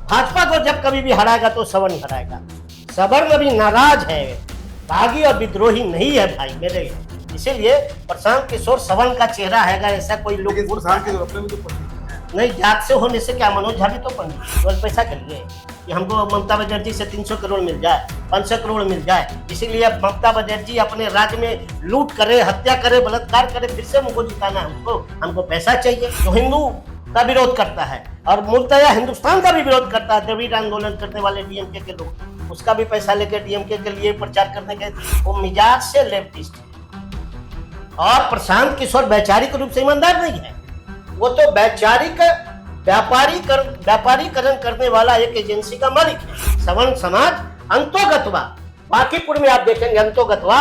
भाजपा को जब कभी भी हराएगा तो सवर्ण हराएगा। सवर्ण अभी नाराज है, बागी और विद्रोही नहीं है भाई मेरे। इसीलिए प्रशांत किशोर सवर्ण का चेहरा है, ऐसा कोई लोग नहीं। जात से होने से क्या, मनोज झा भी तो पंडित केवल पैसा के लिए कि हमको ममता बनर्जी से 300 करोड़ मिल जाए, 500 करोड़ मिल जाए, इसीलिए अब ममता बनर्जी अपने राज्य में लूट करे, हत्या करे, बलात्कार करे, फिर से हमको जिताना है। हमको पैसा चाहिए। जो हिंदू का विरोध करता है और मूलतः हिंदुस्तान का भी विरोध करता है, द्रविड़ आंदोलन करने वाले डीएमके के लोग, उसका भी पैसा लेकर डीएमके के लिए प्रचार करने गए। वो मिजाज से लेफ्टिस्ट और प्रशांत किशोर वैचारिक रूप से ईमानदार नहीं है। वो तो वैचारिक व्यापारीकरण करने वाला एक एजेंसी का मालिक है। सवर्ण समाज अंतोगतवा, बांकीपुर में आप देखेंगे अंतोगतवा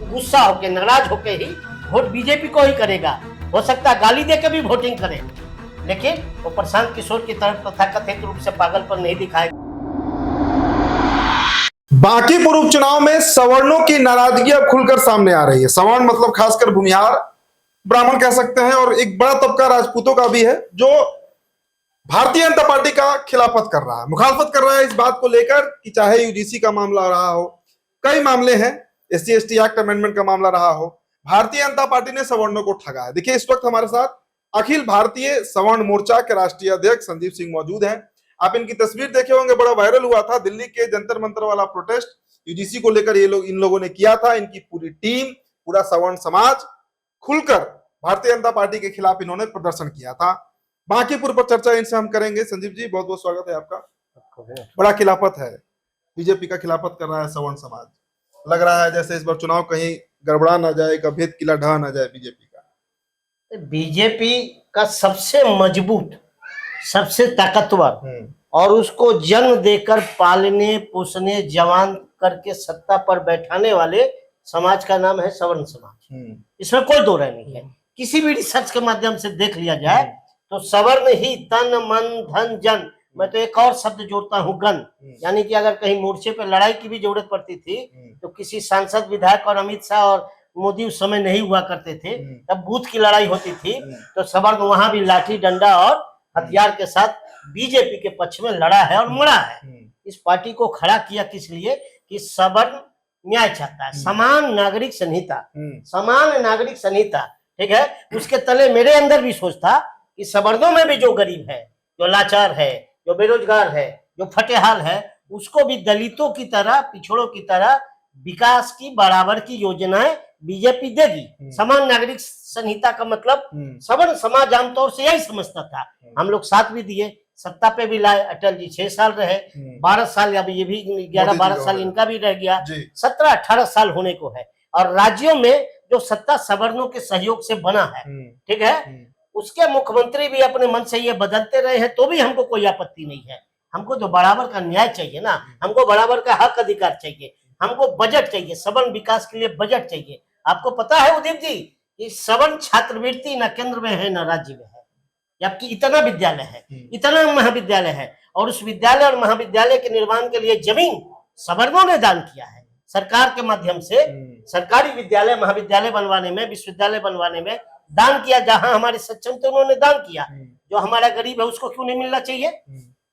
गुस्सा होके, नाराज होके ही वोट बीजेपी को ही करेगा। हो सकता है गाली देके भी वोटिंग करे, लेकिन वो प्रशांत किशोर की तरफ तथाकथित रूप से पागलपन नहीं दिखाएगा। बांकीपुर उपचुनाव में सवर्णों की नाराजगी अब खुलकर सामने आ रही है। सवर्ण मतलब खासकर भूमिहार, ब्राह्मण कह सकते हैं, और एक बड़ा तबका राजपूतों का भी है जो भारतीय जनता पार्टी का खिलाफत कर रहा है, मुखालफत कर रहा है इस बात को लेकर कि चाहे यूजीसी का मामला रहा हो, कई मामले हैं, SC/ST एक्ट अमेंडमेंट का मामला रहा हो, भारतीय जनता पार्टी ने सवर्णों को ठगा है। देखिए, इस वक्त हमारे साथ अखिल भारतीय सवर्ण मोर्चा के राष्ट्रीय अध्यक्ष संदीप सिंह मौजूद हैं। आप इनकी तस्वीर देखे होंगे, बड़ा वायरल हुआ था दिल्ली के जंतर मंतर वाला प्रोटेस्ट यूजीसी को लेकर इन लोगों ने किया था। इनकी पूरी टीम, पूरा सवर्ण समाज खुलकर भारतीय जनता पार्टी के खिलाफ इन्होंने प्रदर्शन किया था। बांकीपुर पर चर्चा इनसे हम करेंगे। संदीप जी, बहुत बहुत स्वागत है आपका। बड़ा खिलाफत है, बीजेपी का खिलाफत कर रहा है सवर्ण समाज। लग रहा है जैसे इस बार चुनाव कहीं गड़बड़ा ना जाए, का भेद किला ढह ना जाए बीजेपी का। बीजेपी का सबसे मजबूत, सबसे ताकतवर और उसको जन्म देकर पालने पोसने जवान करके सत्ता पर बैठाने वाले समाज का नाम है सवर्ण समाज। इसमें कोई दो राय नहीं है। किसी भी रिसर्च के माध्यम से देख लिया जाए तो सवर्ण ही तन मन धन जन, मैं तो एक और शब्द जोड़ता हूँ गण, यानी कि अगर कहीं मोर्चे पे लड़ाई की भी जरूरत पड़ती थी तो किसी सांसद विधायक और अमित शाह और मोदी उस समय नहीं हुआ करते थे, तब बूथ की लड़ाई होती थी तो सवर्ण वहां भी लाठी डंडा और हथियार के साथ बीजेपी के पक्ष में लड़ा है और मरा है। इस पार्टी को खड़ा किया किस लिए कि सवर्ण न्याय चाहता है, समान नागरिक संहिता, समान नागरिक संहिता, ठीक है। उसके तले मेरे अंदर भी सोच था कि सवर्णों में भी जो गरीब है, जो लाचार है, जो बेरोजगार है, जो फटेहाल है, उसको भी दलितों की तरह, पिछड़ों की तरह विकास की बराबर की योजनाएं बीजेपी देगी। समान नागरिक संहिता का मतलब सवर्ण समाज आमतौर से यही समझता था। हम लोग साथ भी दिए, सत्ता पे भी लाए, अटल जी 6 साल रहे, 12 साल, अभी ये भी 11-12 साल इनका भी रह गया, 17-18 साल होने को है। और राज्यों में जो सत्ता सवर्णों के सहयोग से बना है, ठीक है, उसके मुख्यमंत्री भी अपने मन से ये बदलते रहे हैं तो भी हमको कोई आपत्ति नहीं है। हमको तो बराबर का न्याय चाहिए ना, हमको बराबर का हक अधिकार चाहिए, हमको बजट चाहिए, सवर्ण विकास के लिए बजट चाहिए। आपको पता है उदीप जी कि सवर्ण छात्रवृत्ति न केंद्र में है न राज्य में है, जबकि इतना विद्यालय है, इतना महाविद्यालय है, और उस विद्यालय और महाविद्यालय के निर्माण के लिए जमीन सवर्णों ने दान किया है सरकार के माध्यम से। सरकारी विद्यालय महाविद्यालय बनवाने में, विश्वविद्यालय बनवाने में दान किया। जहां हमारे सक्षम थे उन्होंने दान किया। जो हमारा गरीब है उसको क्यों नहीं मिलना चाहिए?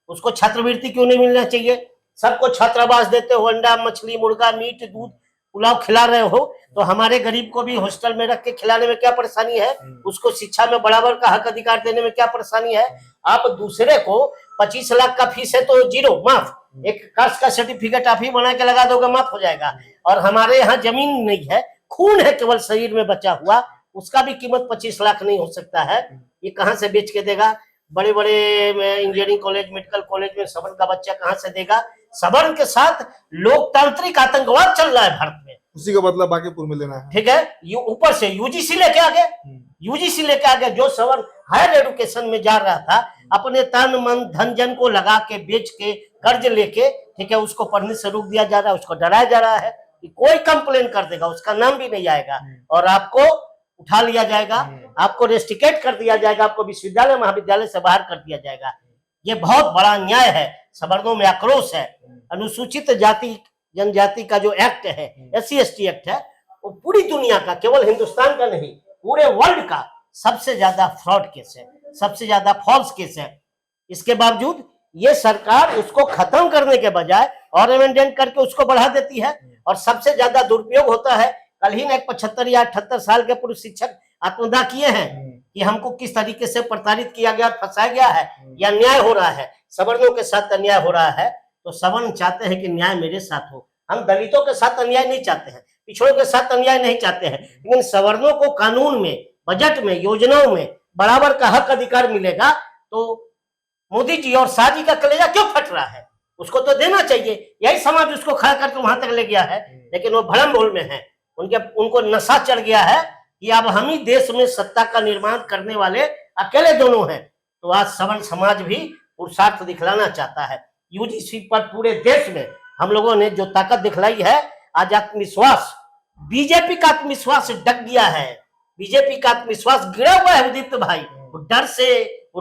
उसको छात्रवृत्ति क्यों नहीं मिलना चाहिए? सबको छात्रावास देते हो, अंडा मछली मुर्गा मीट दूध पुलाव खिला रहे हो, तो हमारे गरीब को भी हॉस्टल में रख के खिलाने में क्या परेशानी है? उसको शिक्षा में बराबर का हक अधिकार देने में क्या परेशानी है? आप दूसरे को 25 लाख का फीस है तो 0 माफ, एक कास्ट का सर्टिफिकेट आप ही बना के लगा दोगे, माफ हो जाएगा। और हमारे यहाँ जमीन नहीं है, खून है केवल शरीर में बचा हुआ, उसका भी कीमत 25 लाख नहीं हो सकता है। ये कहाँ से बेच के देगा? बड़े बड़े इंजीनियरिंग कॉलेज, मेडिकल कॉलेज में सवर्ण का बच्चा कहाँ से देगा? सवर्ण के साथ लोकतांत्रिक आतंकवाद चल रहा है भारत में, उसी का बदला बांकीपुर में लेना है, ठीक है। ऊपर से यूजीसी लेके आ गए, यूजीसी लेके आ गए। जो सवर्ण हायर एजुकेशन में जा रहा था, अपने तन मन धन जन को लगा के बेच के कर्ज लेके, ठीक है, उसको पढ़ने से रोक दिया जा रहा है, उसको डराया जा रहा है कि कोई कंप्लेन कर देगा उसका नाम भी नहीं आएगा और आपको उठा लिया जाएगा, आपको रेस्ट्रिकेट कर दिया जाएगा, आपको विश्वविद्यालय महाविद्यालय से बाहर कर दिया जाएगा। ये बहुत बड़ा अन्याय है। सवर्णों में आक्रोश है। अनुसूचित जाति जनजाति का जो एक्ट है, SC/ST एक्ट है, वो पूरी दुनिया का, केवल हिंदुस्तान का नहीं, पूरे वर्ल्ड का सबसे ज्यादा फ्रॉड केस है, सबसे ज्यादा फॉल्स केस है। इसके बावजूद ये सरकार उसको खत्म करने के बजाय और अमेंडमेंट करके उसको बढ़ा देती है। और सबसे ज्यादा दुरुपयोग होता है, कल ही ना एक 75 या 78 साल के पूर्व शिक्षक आत्मदाह किए हैं कि हमको किस तरीके से प्रताड़ित किया गया, फंसाया गया है, या न्याय हो रहा है, सवर्णों के साथ अन्याय हो रहा है। तो सवर्ण चाहते हैं कि न्याय मेरे साथ हो। हम दलितों के साथ अन्याय नहीं चाहते हैं, पिछड़ों के साथ अन्याय नहीं चाहते हैं, लेकिन सवर्णों को कानून में, बजट में, योजनाओं में बराबर का हक अधिकार मिलेगा। तो मोदी जी और शाह जी का कलेजा क्यों फट रहा है? उसको तो देना चाहिए। यही समाज उसको खड़ा करके वहां तक ले गया है, लेकिन वो भ्रम भूल में है। उनको नशा चढ़ गया है कि अब हम ही देश में सत्ता का निर्माण करने वाले अकेले दोनों हैं। तो आज सवर्ण समाज भी पुरुषार्थ दिखलाना चाहता है। यूजीसी पर पूरे देश में हम लोगों ने जो ताकत दिखलाई है, आज आत्मविश्वास, बीजेपी का आत्मविश्वास डग गया है। बीजेपी का आत्मविश्वास गिरा हुआ है उदित भाई। वो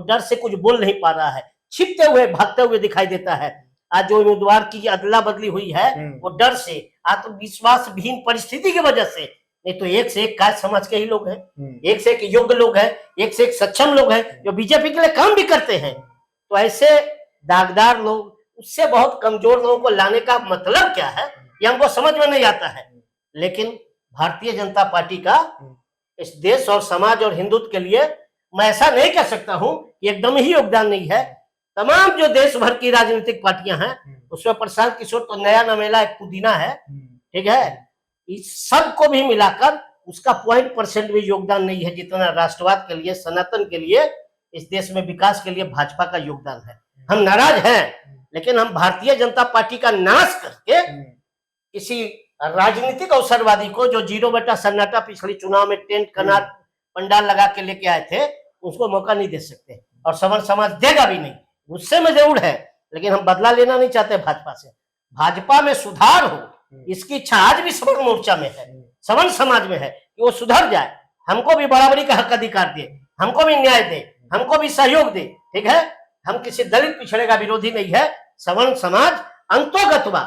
डर से कुछ बोल नहीं पा रहा है, छिपते हुए, भागते हुए दिखाई देता है। आज जो उम्मीदवार की अदला बदली हुई है, वो डर से, आत्मविश्वास विहीन परिस्थिति की वजह से। नहीं तो एक से एक काय समाज के ही लोग हैं, एक से एक योग्य लोग हैं, एक से एक सक्षम लोग हैं जो बीजेपी के लिए काम भी करते हैं। तो ऐसे दागदार लोग, उससे बहुत कमजोर लोगों को लाने का मतलब क्या है, ये हमको समझ में नहीं आता है। लेकिन भारतीय जनता पार्टी का इस देश और समाज और हिंदुत्व के लिए मैं ऐसा नहीं कह सकता हूं कि एकदम ही योगदान नहीं है। तमाम जो देश भर की राजनीतिक पार्टियां हैं, उसमें प्रशांत किशोर तो नया नवेला एक पुदीना है, ठीक है। इस सब को भी मिलाकर उसका 0.% भी योगदान नहीं है जितना राष्ट्रवाद के लिए, सनातन के लिए, इस देश में विकास के लिए भाजपा का योगदान है। हम नाराज हैं, लेकिन हम भारतीय जनता पार्टी का नाश करके किसी राजनीतिक अवसरवादी को, जो 0 सन्नाटा पिछले चुनाव में टेंट कनाट पंडाल लगा के लेके आए थे, उसको मौका नहीं दे सकते। और सवर्ण समाज देगा भी नहीं। गुस्से में जरूर है, लेकिन हम बदला लेना नहीं चाहते भाजपा से। भाजपा में सुधार हो, इसकी इच्छा आज भी सवर्ण मोर्चा में है, सवर्ण समाज में है कि वो सुधर जाए, हमको भी बराबरी का हक अधिकार दे, हमको भी न्याय दे, हमको भी सहयोग दे, ठीक है। हम किसी दलित पिछड़े का विरोधी नहीं है। सवर्ण समाज अंतोगतवा,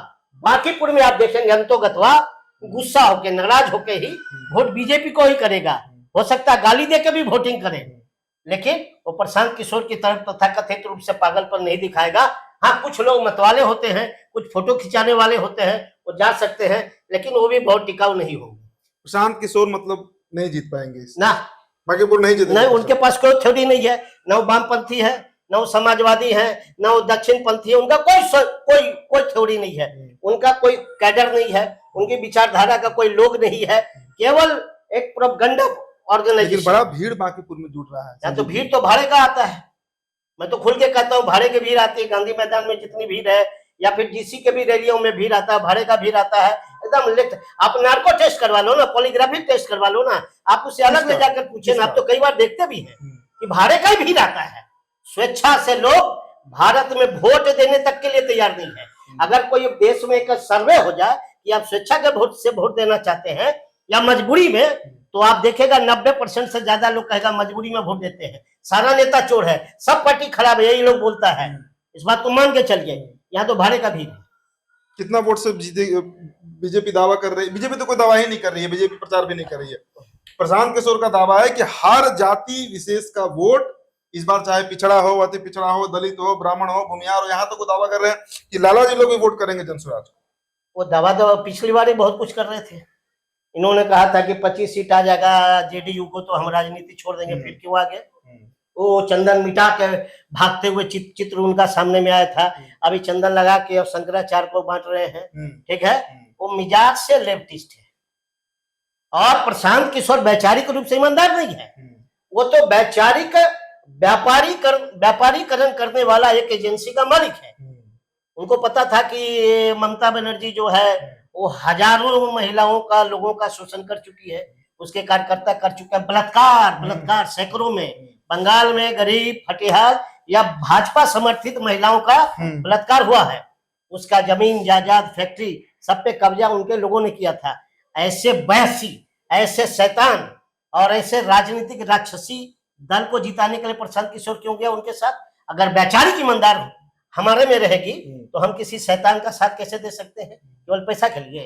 बांकीपुर में आप देखेंगे अंतोगतवा गुस्सा होके, नाराज होके ही वोट बीजेपी को ही करेगा। हो सकता है गाली दे के भी वोटिंग करे, लेकिन वो प्रशांत किशोर की तरफ तथाकथित रूप से पागलपन नहीं दिखाएगा। हाँ, कुछ लोग मतवाले होते हैं, कुछ फोटो खिंचाने वाले होते हैं, वो जा सकते हैं, लेकिन वो भी बहुत टिकाऊ नहीं होंगे। प्रशांत किशोर मतलब नहीं जीत पाएंगे ना, बांकीपुर नहीं जीतेंगे। नहीं, उनके पास कोई थ्योरी नहीं है, न वो वामपंथी है, न वो समाजवादी है, न वो दक्षिण पंथी है। उनका कोई थ्योरी नहीं है, उनका कोई कैडर नहीं है, उनकी विचारधारा का कोई लोग नहीं है, केवल एक प्रोपगंडा ऑर्गेनाइजेशन। बड़ा भीड़ बांकीपुर में जुट रहा है। या तो भीड़ तो भाड़े का आता है, मैं तो खुल के कहता हूँ, भाड़े की भीड़ आती है। गांधी मैदान में जितनी भीड़ है, या फिर डीसी के भी रैलियों में भीड़ आता है, भाड़े का भीड़ आता है एकदम लिख। आप नार्को टेस्ट करवा लो ना, पॉलीग्राफी टेस्ट करवा लो ना, आप उससे अलग ले जाकर पूछे ना। आप तो कई बार देखते भी हैं कि भाड़े का ही भीड़ आता है। स्वेच्छा से लोग भारत में वोट देने तक के लिए तैयार नहीं है। अगर कोई देश में एक सर्वे हो जाए कि आप स्वेच्छा के वोट से वोट देना चाहते हैं या मजबूरी में, तो आप देखेगा 90% से ज्यादा लोग कहेगा मजबूरी में वोट देते हैं। सारा नेता चोर है, सब पार्टी खराब है, यही लोग बोलता है। इस बात को मान के चलिए, यहाँ तो भाड़े का भीड़ है। कितना वोट से जीते बीजेपी दावा कर रही है? बीजेपी तो कोई दावा ही नहीं कर रही है, बीजेपी प्रचार भी नहीं कर रही है। प्रशांत किशोर का दावा है कि हर जाति विशेष का वोट इस बार, चाहे पिछड़ा हो, अति पिछड़ा हो, दलित हो, ब्राह्मण हो, भूमिहार हो, यहाँ तो वो दावा कर रहे हैं कि लाला जी लोग भी वोट करेंगे जनसुराज को। वो दावा पिछली बार ही बहुत कुछ कर रहे थे। इन्होंने कहा था कि 25 सीट आ जाएगा जेडीयू को, तो हम राजनीति छोड़ देंगे। फिर क्यों आ गए? वो चंदन मिटा के भागते हुए चित्र उनका सामने में आया था। अभी चंदन लगा के और शंकराचार्य को बांट रहे हैं, ठीक है। वो मिजाज से लेफ्टिस्ट है, और प्रशांत किशोर वैचारिक रूप से ईमानदार नहीं है। वो तो वैचारिक व्यापारीकरण करने वाला एक एजेंसी का मालिक है। उनको पता था कि ममता बनर्जी जो है वो हजारों महिलाओं का, लोगों का शोषण कर चुकी है, उसके कार्यकर्ता कर चुके हैं बलात्कार सैकड़ों में। बंगाल में गरीब, फटेहार या भाजपा समर्थित महिलाओं का बलात्कार हुआ है। उसका जमीन जायदाद, फैक्ट्री, सब पे कब्जा उनके लोगों ने किया था। ऐसे बहसी, ऐसे शैतान और ऐसे राजनीतिक राक्षसी दल को जिताने के लिए प्रशांत किशोर क्यों गया उनके साथ? अगर वैचारिक ईमानदार हमारे में रहेगी तो हम किसी शैतान का साथ कैसे दे सकते हैं केवल पैसा के लिए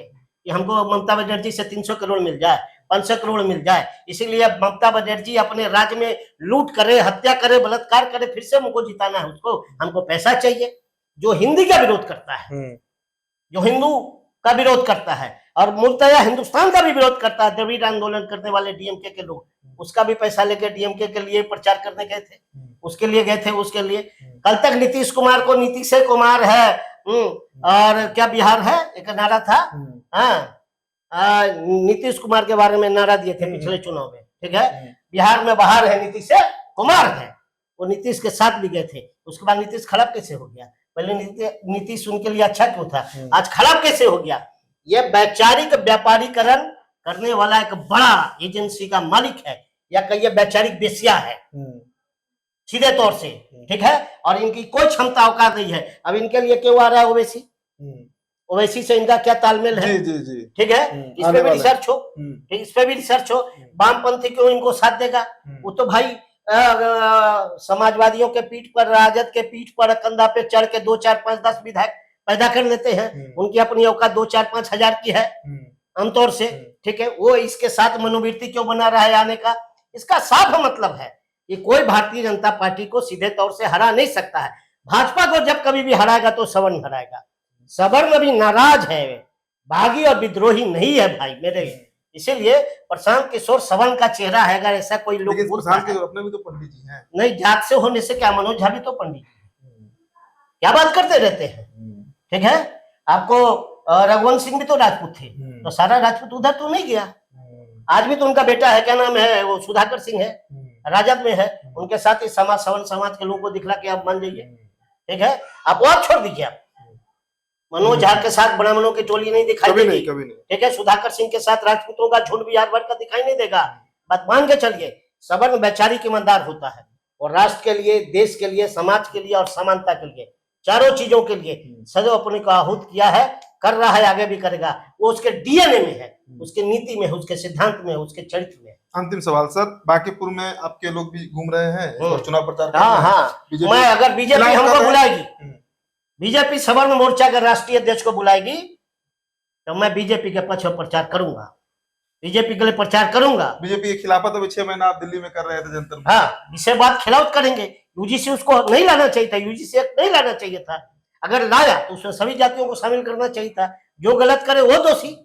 कि हमको ममता बनर्जी से 300 करोड़ मिल जाए, 500 करोड़ मिल जाए। इसीलिए अब ममता बनर्जी अपने राज्य में लूट करे, हत्या करे, बलात्कार करे, फिर से हमको जिताना है उसको। हमको पैसा चाहिए। जो हिंदी का विरोध करता है, जो हिंदू का विरोध करता है और मूलतया हिंदुस्तान का भी विरोध करता है, द्रविड़ आंदोलन करने वाले डीएमके के लोग, उसका भी पैसा लेके डीएमके के लिए प्रचार करने गए थे, उसके लिए गए थे। उसके लिए कल तक नीतीश कुमार को नीतीश कुमार है, और क्या बिहार है, एक नारा था, नीतीश कुमार के बारे में नारा दिए थे पिछले चुनाव में, ठीक है। बिहार में बाहर है नीतीश कुमार है, वो नीतीश के साथ भी गए थे। उसके बाद नीतीश खराब कैसे हो गया? पहले नीतीश उनके लिए अच्छा क्यों था, आज खराब कैसे हो गया? ये वैचारिक व्यापारीकरण करने वाला एक बड़ा एजेंसी का मालिक है, या कहिए वैचारिक बेसिया है सीधे तौर से, ठीक है। और इनकी कोई क्षमता औकात नहीं है। अब इनके लिए क्यों आ रहा है ओवैसी? ओवैसी से इनका क्या तालमेल है? जी। ठीक है, इस पे भी रिसर्च हो, इस पे भी रिसर्च हो। वामपंथी क्यों इनको साथ देगा? वो तो भाई समाजवादियों के पीठ पर, राजद के पीठ पर कंधा पे चढ़ के 2, 4, 5, 10 विधायक पैदा कर लेते हैं। उनकी अपनी औकात 2, 4, 5 हजार की है आमतौर से, ठीक है। वो इसके साथ मनोवृत्ति क्यों बना रहा है आने का? इसका साफ मतलब है कि कोई भारतीय जनता पार्टी को सीधे तौर से हरा नहीं सकता है। भाजपा को जब कभी भी हराएगा तो सवर्ण हराएगा। सवर्ण अभी नाराज है, बागी और विद्रोही नहीं है भाई मेरे। इसीलिए प्रशांत किशोर सवर्ण का चेहरा है। अगर ऐसा कोई लोग अपने भी तो पंडित जी हैं। नहीं, जात से होने से क्या, मनोज झा भी तो पंडित जी, क्या बात करते रहते हैं, ठीक है। आपको रघुवंश सिंह भी तो राजपूत थे, तो सारा राजपूत उधर तो नहीं गया। आज भी तो उनका बेटा है, क्या नाम है वो, सुधाकर सिंह है, राजद में है। उनके साथ ही समाज, सवर्ण समाज के लोगों को दिखला के आप मान जाइए, ठीक है। आप वो छोड़ दीजिए, आप मनोज झा के साथ ब्राह्मणों की टोली नहीं दिखाई देगी, ठीक है। सुधाकर सिंह के साथ राजपूतों का झुंड बिहार भर का दिखाई नहीं देगा। बात मान के चलिए, सवर्ण वैचारिक ईमानदार होता है और राष्ट्र के लिए, देश के लिए, समाज के लिए और समानता के लिए, चारों चीजों के लिए सदैव अपने को आहूत किया है, कर रहा है, आगे भी करेगा। वो उसके डीएनए में है, उसके नीति में है, उसके सिद्धांत में है, उसके चरित्र में है। अंतिम सवाल सर, बांकीपुर में आपके लोग भी घूम रहे हैं चुनाव प्रचार। हाँ, मैं अगर बीजेपी हमको बुलाएगी, बीजेपी सवर्ण मोर्चा के राष्ट्रीय अध्यक्ष को बुलाएगी, तो मैं बीजेपी के पक्ष में प्रचार करूंगा, बीजेपी के लिए प्रचार करूंगा। बीजेपी के खिलाफत अभी 6 महीना आप दिल्ली में कर रहे थे जनता में। हाँ, इससे बात खिलाफत करेंगे। यूजीसी उसको नहीं लाना चाहिए था, यूजीसी नहीं लाना चाहिए था। अगर लाया तो उसमें सभी जातियों को शामिल करना चाहिए था। जो गलत करे वो दोषी,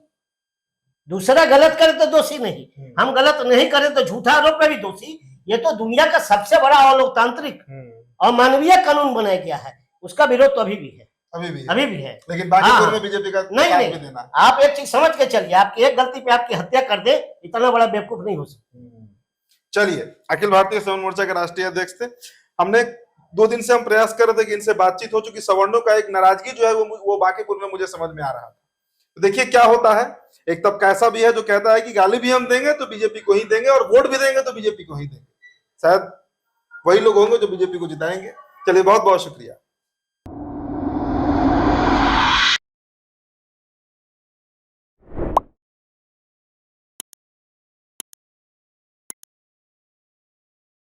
दूसरा गलत करे तो दोषी नहीं। हम गलत नहीं करें तो झूठा आरोप में भी दोषी। ये तो दुनिया का सबसे बड़ा अलोकतांत्रिक और मानवीय कानून बनाया गया है, उसका विरोध तो अभी भी है, अभी भी है। लेकिन बांकीपुर में बीजेपी का नहीं देना। आप एक चीज समझ के चलिए, आपकी एक गलती पे आपकी हत्या कर दे, इतना बड़ा बेवकूफ नहीं हो सकता। चलिए, अखिल भारतीय सवर्ण मोर्चा के राष्ट्रीय अध्यक्ष थे। हमने 2 दिन से हम प्रयास कर रहे थे कि इनसे बातचीत हो चुकी। सवर्णों का एक नाराजगी जो है वो बांकीपुर में मुझे समझ में आ रहा था। तो देखिए क्या होता है। एक तबका ऐसा भी है जो कहता है कि गाली भी हम देंगे तो बीजेपी को ही देंगे और वोट भी देंगे तो बीजेपी को ही देंगे। शायद वही लोग होंगे जो बीजेपी को जिताएंगे। चलिए, बहुत बहुत शुक्रिया।